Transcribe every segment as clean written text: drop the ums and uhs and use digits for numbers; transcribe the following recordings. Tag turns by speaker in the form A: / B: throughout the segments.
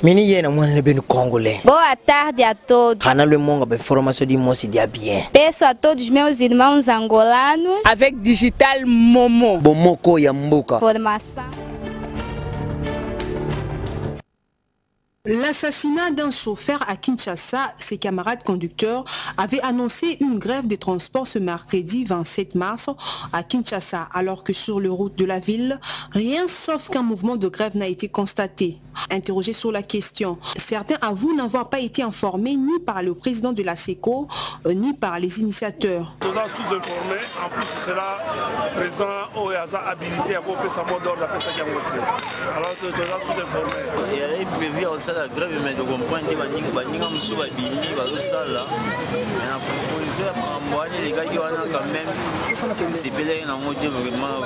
A: Mini yena mwana bem congolais.
B: Boa tarde a todos.
A: Hanalo monga be formação de moça dia bien.
B: Peço a todos meus irmãos angolanos
C: avec Digital Momo.
A: Bomoko ya mbuka.
B: Formação.
D: L'assassinat d'un chauffeur à Kinshasa, ses camarades conducteurs avaient annoncé une grève de transport ce mercredi 27 mars à Kinshasa, alors que sur les routes de la ville, rien sauf qu'un mouvement de grève n'a été constaté. Interrogé sur la question, certains avouent n'avoir pas été informés ni par le président de la SECO, ni par les initiateurs.
E: Nous sommes sous-informés, en plus de cela, le président Oyaza habilité à couper sa mot d'ordre après sa gamoté. Alors nous sommes sous-informés.
F: La grève, mais de comprendre que les gens sont habillés, ils sont là. Mais la proposition, les gars qui ont quand même, c'est belé dans mon Dieu, vraiment,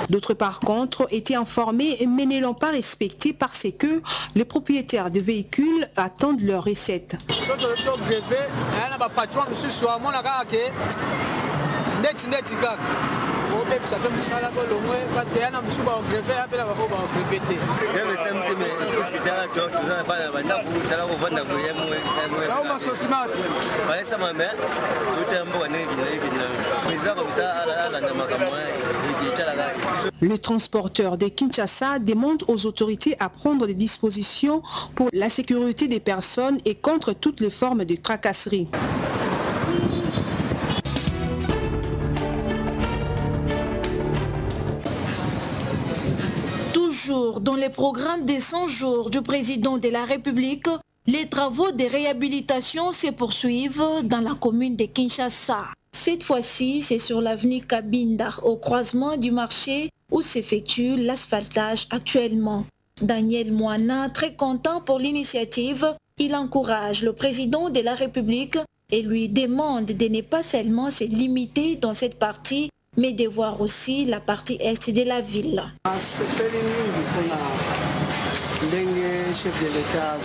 D: D'autres par contre étaient informés mais ne l'ont pas respecté parce que les propriétaires de véhicules attendent leurs recettes. Le transporteur de Kinshasa demande aux autorités à prendre des dispositions pour la sécurité des personnes et contre toutes les formes de tracasserie.
G: Dans les programmes des 100 jours du président de la République, les travaux de réhabilitation se poursuivent dans la commune de Kinshasa. Cette fois-ci, c'est sur l'avenue Kabinda, au croisement du marché où s'effectue l'asphaltage actuellement. Daniel Moana, très content pour l'initiative, il encourage le président de la République et lui demande de ne pas seulement se limiter dans cette partie, mais de voir aussi la partie est de la ville.
H: Chef de l'État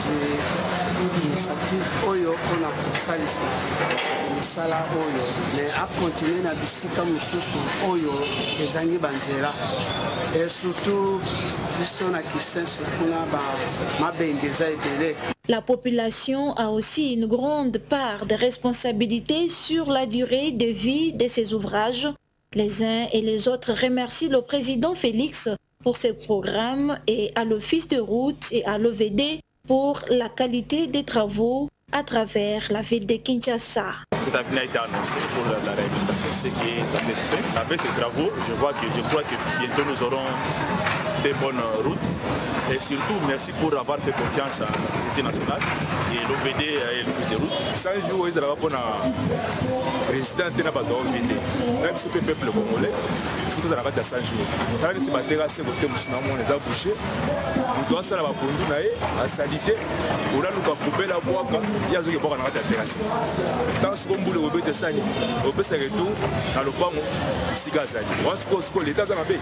H: initiative oyo on a salisa sala oyo mais a continuer na bisika mususu oyo ezangi banzela et surtout bisona kisenso kuna ba mabengeza ebele.
G: La population a aussi une grande part de responsabilité sur la durée de vie de ces ouvrages. Les uns et les autres remercient le président Félix pour ces programmes et à l'Office de route et à l'OVD pour la qualité des travaux à travers la ville de Kinshasa.
E: Cet avenir a été annoncé pour la réhabilitation, ce qui est en fait fait. Avec ces travaux, je crois que bientôt nous aurons des bonnes routes. Et surtout, merci pour avoir fait confiance à la société nationale et l'OVD et l'Office de route. 100 jours, ils allaient pour la résidence de la OVD. Même si le peuple congolais, il faut que ça aille à 100 jours. Quand on a des terrasses, on les a bouchés. On doit faire la conduite, la salité. On a nous couper la boîte, il y a des gens qui ont la terrasse. Dans ce qu'on voulait, on peut descendre, on peut se retourner dans le panneau, si gaz. On va se couper l'état dans la baie.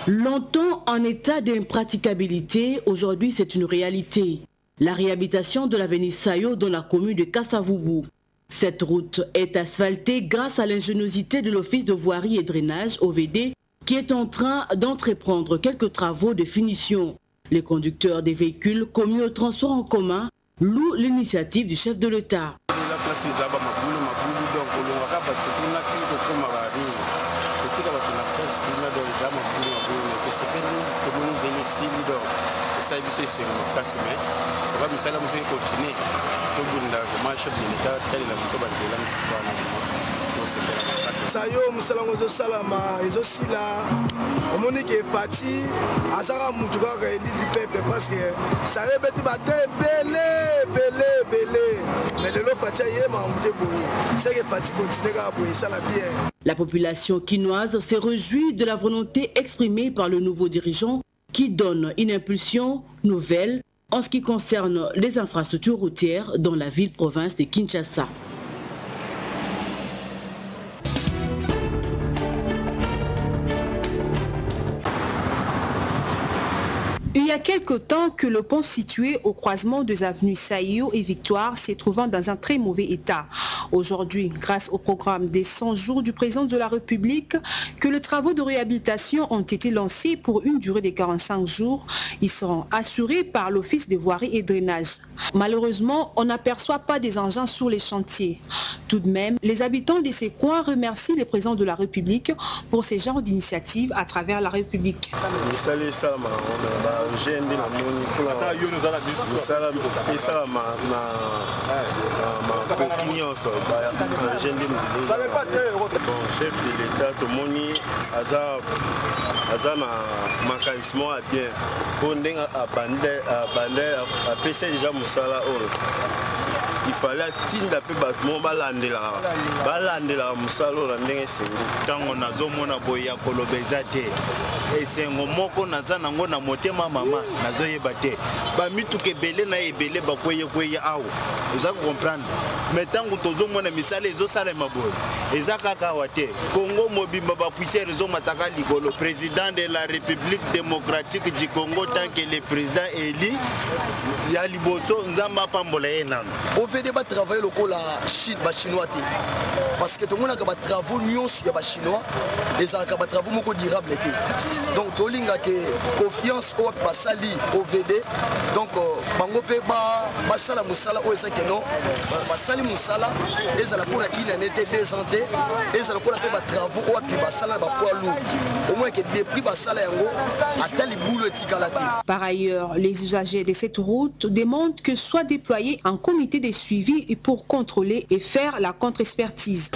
I: Longtemps en état d'impraticabilité, aujourd'hui c'est une réalité. La réhabilitation de l'avenue Sayo dans la commune de Kasavubu. Cette route est asphaltée grâce à l'ingéniosité de l'Office de voirie et drainage OVD qui est en train d'entreprendre quelques travaux de finition. Les conducteurs des véhicules commis au transport en commun louent l'initiative du chef de l'État.
H: Sayo musalango zo salama ezosila omoni ke parti azaka mutu kaka elidi peuple parce que ça rebeti bate belé mais le lo fatia yema mute boni c'est que parti continue ka boye ça la bien.
I: La population quinoise se réjouit de la volonté exprimée par le nouveau dirigeant qui donne une impulsion nouvelle en ce qui concerne les infrastructures routières dans la ville-province de Kinshasa.
D: Il y a quelque temps que le pont situé au croisement des avenues Saïo et Victoire s'est trouvant dans un très mauvais état. Aujourd'hui, grâce au programme des 100 jours du président de la République, que les travaux de réhabilitation ont été lancés pour une durée de 45 jours, ils seront assurés par l'Office des voiries et drainage. Malheureusement, on n'aperçoit pas des engins sur les chantiers. Tout de même, les habitants de ces coins remercient le président de la République pour ces genres d'initiatives à travers la République.
J: Chef de l'État, tout le monde a un mécanisme bien. Pour nous, il fallait tinda pe batmo balandela musalo la ndenge sengi tango nazomona boya kolobeza te esengo moko naza nango na motema mama nazoyeba te ba mituke belé na ebele bakoye awo oza comprendre mais tango tozomona misala ezosala maboye eza kaka wate Congo mobimba ba puiser rezo mataka likolo président de la République démocratique du Congo tant que le président élu ya liboso nzamba pambola enano
K: OVD va travailler le coup la Chine, les Chinois. Parce que tout le monde a des travaux nyons sur les Chinois et ça a des travaux beaucoup durables. Donc tout le monde a confiance au Basali OVD. Donc bango pe ba sala musala o esa keno basali musala et ça la pour une année désanté et ça la pour ba travaux au pi basala ba fois lourd. Au moins que des prix basala yango atali boulot tikalati.
D: Par ailleurs, les usagers de cette route demandent que soit déployé un comité de suivi pour contrôler et faire la contre-expertise.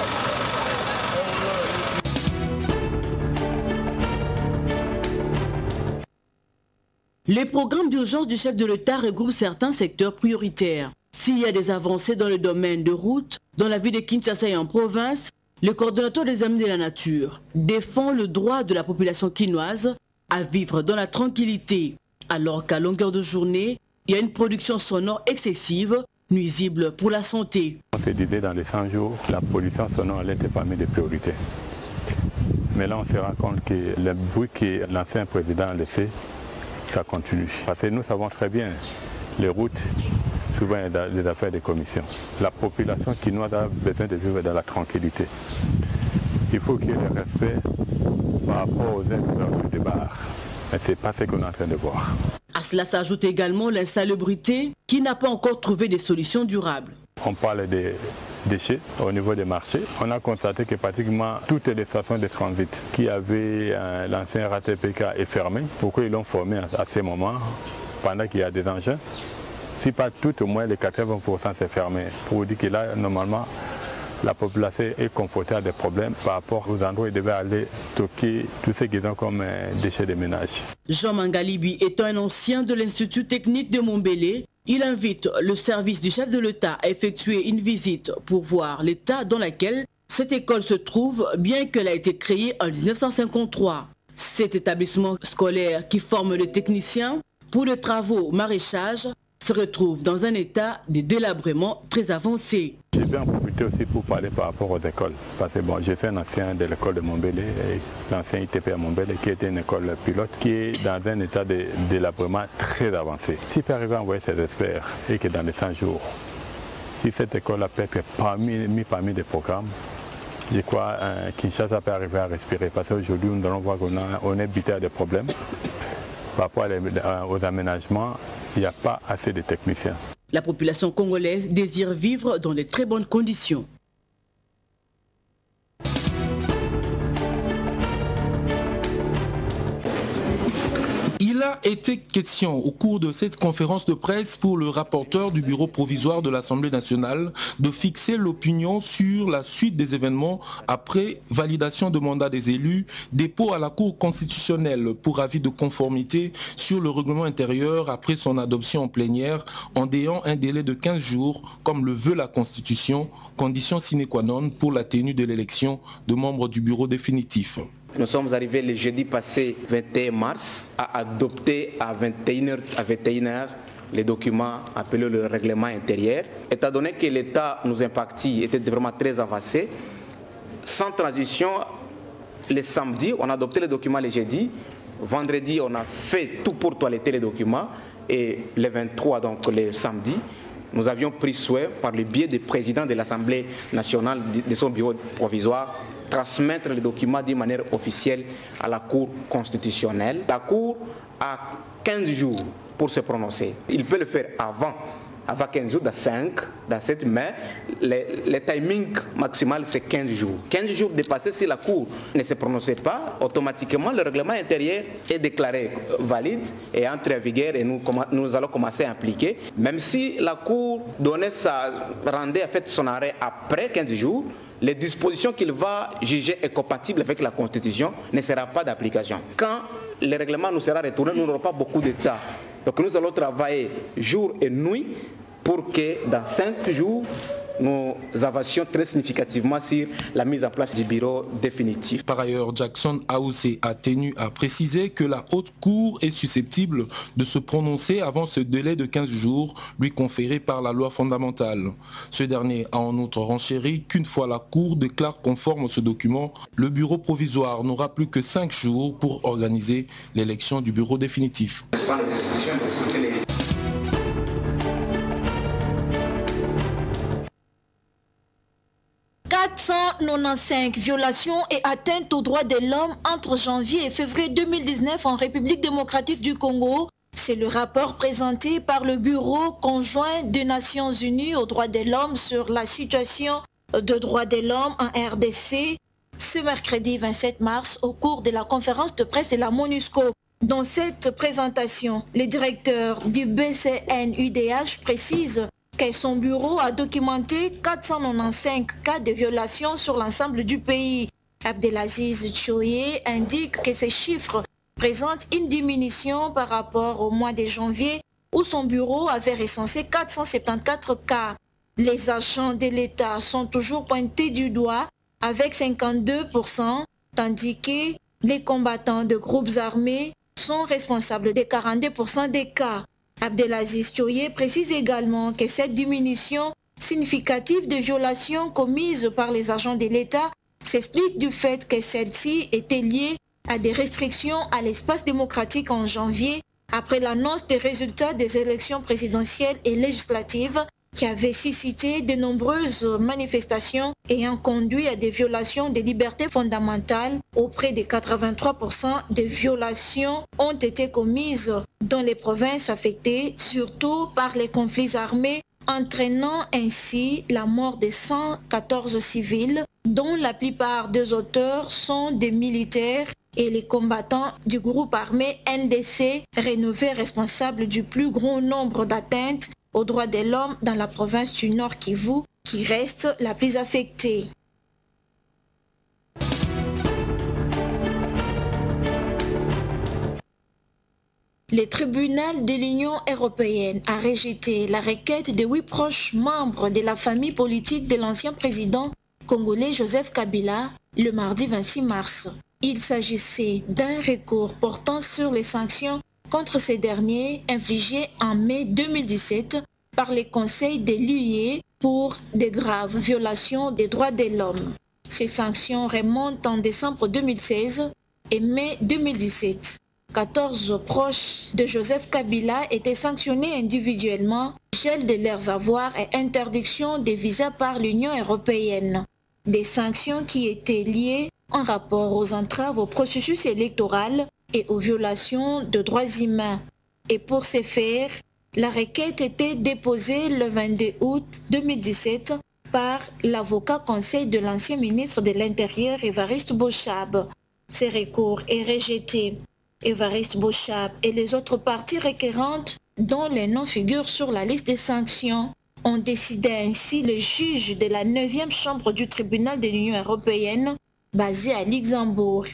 I: Les programmes d'urgence du chef de l'État regroupent certains secteurs prioritaires. S'il y a des avancées dans le domaine de route, dans la ville de Kinshasa et en province, le coordonnateur des Amis de la Nature défend le droit de la population quinoise à vivre dans la tranquillité, alors qu'à longueur de journée, il y a une production sonore excessive, nuisible pour la santé.
L: On se disait dans les 100 jours, la pollution sonore était parmi les priorités. Mais là, on se rend compte que le bruit que l'ancien président a laissé, ça continue. Parce que nous savons très bien, les routes, souvent des affaires de commission. La population quinoise a besoin de vivre dans la tranquillité. Il faut qu'il y ait le respect par rapport aux ouvertures des bars. Mais ce n'est pas ce qu'on est en train de voir.
I: À cela s'ajoute également l'insalubrité qui n'a pas encore trouvé des solutions durables.
L: On parle des déchets au niveau des marchés. On a constaté que pratiquement toutes les stations de transit qui avaient l'ancien RATPK est fermé. Pourquoi ils l'ont formé à ce moment pendant qu'il y a des engins? Si pas tout, au moins les 80% c'est fermé. Pour dire que là, normalement, la population est confrontée à des problèmes par rapport aux endroits où ils devaient aller stocker tout ce qu'ils ont comme déchets de ménage.
I: Jean Mangalibi étant un ancien de l'Institut technique de Montbéliard, il invite le service du chef de l'État à effectuer une visite pour voir l'état dans lequel cette école se trouve, bien qu'elle a été créée en 1953. Cet établissement scolaire qui forme les techniciens pour les travaux maraîchage se retrouve dans un état de délabrement très avancé.
L: Je vais en profiter aussi pour parler par rapport aux écoles. Parce que bon, j'ai fait un ancien de l'école de Montbéliard, l'ancien ITP à Montbéliard, qui était une école pilote, qui est dans un état de délabrement très avancé. S'il peut arriver à envoyer ses experts et que dans les 100 jours, si cette école peut être mis parmi des programmes, je crois que Kinshasa peut arriver à respirer. Parce qu'aujourd'hui, nous allons voir qu'on est buté à des problèmes. Par rapport aux aménagements, il n'y a pas assez de techniciens.
I: La population congolaise désire vivre dans de très bonnes conditions.
M: Il a été question au cours de cette conférence de presse pour le rapporteur du bureau provisoire de l'Assemblée nationale de fixer l'opinion sur la suite des événements après validation de mandat des élus, dépôt à la Cour constitutionnelle pour avis de conformité sur le règlement intérieur après son adoption en plénière en déant un délai de 15 jours comme le veut la Constitution, condition sine qua non pour la tenue de l'élection de membres du bureau définitif.
N: Nous sommes arrivés le jeudi passé 21 mars à adopter à 21h les documents appelés le règlement intérieur. Étant donné que l'état nous impactait était vraiment très avancé, sans transition, le samedi, on a adopté les documents le jeudi Vendredi, on a fait tout pour toiletter les documents. Et le 23, donc le samedi, nous avions pris souhait, par le biais du président de l'Assemblée nationale, de son bureau provisoire, transmettre les documents d'une manière officielle à la Cour constitutionnelle. La Cour a 15 jours pour se prononcer. Il peut le faire avant 15 jours, dans 5, dans 7, mais le timing maximal c'est 15 jours. 15 jours dépassés, si la Cour ne se prononçait pas, automatiquement le règlement intérieur est déclaré valide et entre en vigueur et nous allons commencer à appliquer. Même si la Cour rendait en fait son arrêt après 15 jours, les dispositions qu'il va juger incompatibles avec la Constitution ne seront pas d'application. Quand le règlement nous sera retourné, nous n'aurons pas beaucoup de temps. Donc nous allons travailler jour et nuit pour que dans 5 jours, nous avancions très significativement sur la mise en place du bureau définitif.
M: Par ailleurs, Jackson Aoussé a tenu à préciser que la Haute Cour est susceptible de se prononcer avant ce délai de 15 jours lui conféré par la loi fondamentale. Ce dernier a en outre renchéri qu'une fois la Cour déclare conforme ce document, le bureau provisoire n'aura plus que 5 jours pour organiser l'élection du bureau définitif.
G: 495 violations et atteintes aux droits de l'homme entre janvier et février 2019 en République démocratique du Congo. C'est le rapport présenté par le Bureau conjoint des Nations Unies aux droits de l'homme sur la situation de droits de l'homme en RDC ce mercredi 27 mars au cours de la conférence de presse de la MONUSCO. Dans cette présentation, le directeur du BCNUDH précise que son bureau a documenté 495 cas de violation sur l'ensemble du pays. Abdelaziz Tchoye indique que ces chiffres présentent une diminution par rapport au mois de janvier où son bureau avait recensé 474 cas. Les agents de l'État sont toujours pointés du doigt avec 52%, tandis que les combattants de groupes armés sont responsables de 42% des cas. Abdelaziz Tchoye précise également que cette diminution significative de violations commises par les agents de l'État s'explique du fait que celle-ci était liée à des restrictions à l'espace démocratique en janvier après l'annonce des résultats des élections présidentielles et législatives qui avaient suscité de nombreuses manifestations ayant conduit à des violations des libertés fondamentales. Auprès de 83% des violations ont été commises dans les provinces affectées, surtout par les conflits armés, entraînant ainsi la mort de 114 civils, dont la plupart des auteurs sont des militaires et les combattants du groupe armé NDC, rénové responsable du plus grand nombre d'atteintes aux droits de l'homme dans la province du Nord Kivu, qui reste la plus affectée. Le tribunal de l'Union européenne a rejeté la requête de 8 proches membres de la famille politique de l'ancien président congolais Joseph Kabila le mardi 26 mars. Il s'agissait d'un recours portant sur les sanctions contre ces derniers infligées en mai 2017 par les conseils de l'UE pour de graves violations des droits de l'homme. Ces sanctions remontent en décembre 2016 et mai 2017. 14 proches de Joseph Kabila étaient sanctionnés individuellement, gel de leurs avoirs et interdiction des visas par l'Union européenne. Des sanctions qui étaient liées en rapport aux entraves au processus électoral et aux violations de droits humains. Et pour ce faire, la requête était déposée le 22 août 2017 par l'avocat conseil de l'ancien ministre de l'Intérieur Évariste Boshab. Ce recours est rejeté. Évariste Boshab et les autres parties requérantes, dont les noms figurent sur la liste des sanctions, ont décidé ainsi le juge de la 9e chambre du tribunal de l'Union européenne, basé à Luxembourg.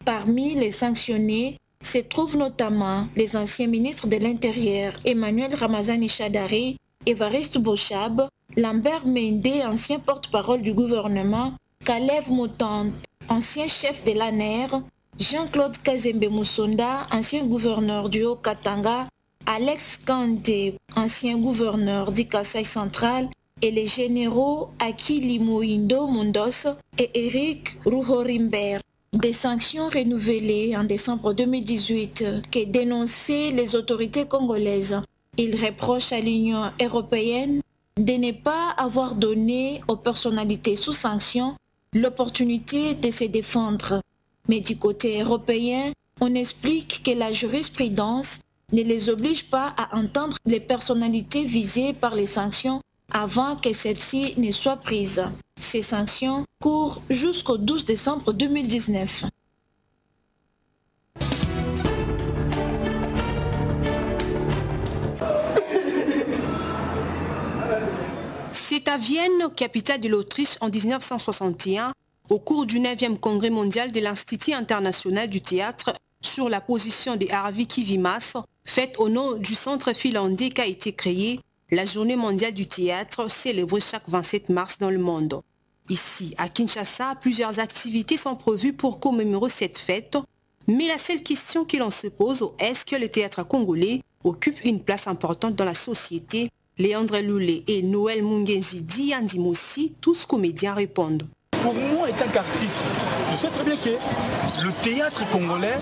G: Parmi les sanctionnés se trouvent notamment les anciens ministres de l'Intérieur Emmanuel Ramazani Shadari, Évariste Boshab, Lambert Mende, ancien porte-parole du gouvernement, Kalev Moutante, ancien chef de l'ANER, Jean-Claude Kazembe Moussonda, ancien gouverneur du Haut-Katanga, Alex Kande, ancien gouverneur du Kasaï central, et les généraux Akili Moindo Mundos et Eric Ruhorimbert. Des sanctions renouvelées en décembre 2018 que dénonçaient les autorités congolaises. Il reproche à l'Union européenne de ne pas avoir donné aux personnalités sous sanction l'opportunité de se défendre. Mais du côté européen, on explique que la jurisprudence ne les oblige pas à entendre les personnalités visées par les sanctions avant que celles-ci ne soient prises. Ces sanctions courent jusqu'au 12 décembre 2019.
D: C'est à Vienne, capitale de l'Autriche, en 1961, au cours du 9e congrès mondial de l'Institut international du théâtre, sur la position de Arvi Kivimas, faite au nom du centre finlandais qu'a été créé la Journée mondiale du théâtre, célébrée chaque 27 mars dans le monde. Ici, à Kinshasa, plusieurs activités sont prévues pour commémorer cette fête, mais la seule question que l'on se pose est-ce que le théâtre congolais occupe une place importante dans la société? Léandre Loulé et Noël Mungenzi Diandimossi, tous comédiens, répondent.
O: Pour moi, étant qu'artiste, je sais très bien que le théâtre congolais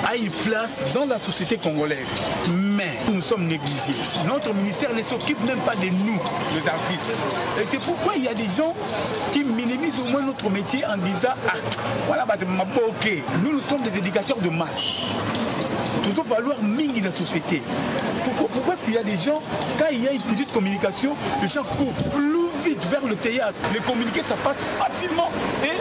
O: a une place dans la société congolaise. Mais nous sommes négligés. Notre ministère ne s'occupe même pas de nous, les artistes. Et c'est pourquoi il y a des gens qui minimisent au moins notre métier en disant « Ah, voilà, ok, nous sommes des éducateurs de masse. » Il doit falloir mingi la société. Pourquoi est-ce qu'il y a des gens, quand il y a une petite communication, les gens courent plus vite vers le théâtre. Les communiqués, ça passe facilement et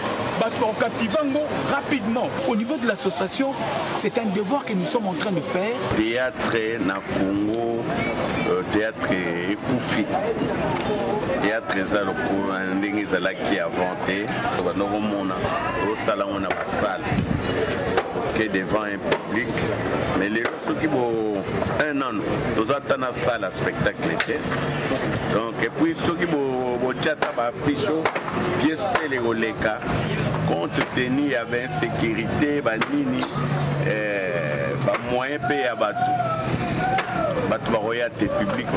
O: rapidement. Au niveau de l'association, c'est un devoir que nous sommes en train de faire.
J: Théâtre na Congo, théâtre écoufi. Théâtre ezala qui a inventé. On a la salle. Devant un public, mais les gens qui ont un an, nous avons une salle à spectacle. Donc, et puis ceux qui ont affiché pièces téléoleka, compte tenu avec insécurité, banini, moyen payé à Batou. Batou royauté public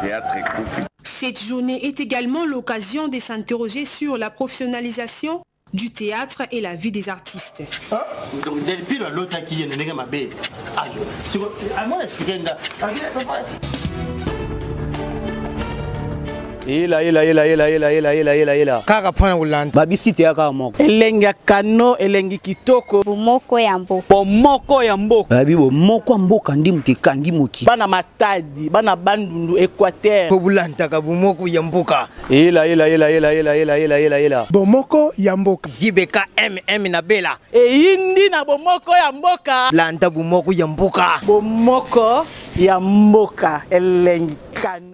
J: théâtre écoufi.
D: Cette journée est également l'occasion de s'interroger sur la professionnalisation du théâtre et la vie des artistes.
A: Kaka pana ulanda.
C: Babisite ya kaka moko. Elengi kano, elengi kitoko.
B: Bomoko ya mboka.
C: Bomoko ya mboka.
P: Babi bomoko ya mboka ndi muke kangi muki.
C: Bana Matadi, bana Bandundu, Équateur.
A: Pobulanta ka bomoko ya mboka.
Q: Bomoko ya mboka.
A: Zibeka MM na Bela.
C: Indi na bomoko ya mboka.
A: Lanta bomoko ya mboka.
C: Bomoko ya mboka. Elengi kano.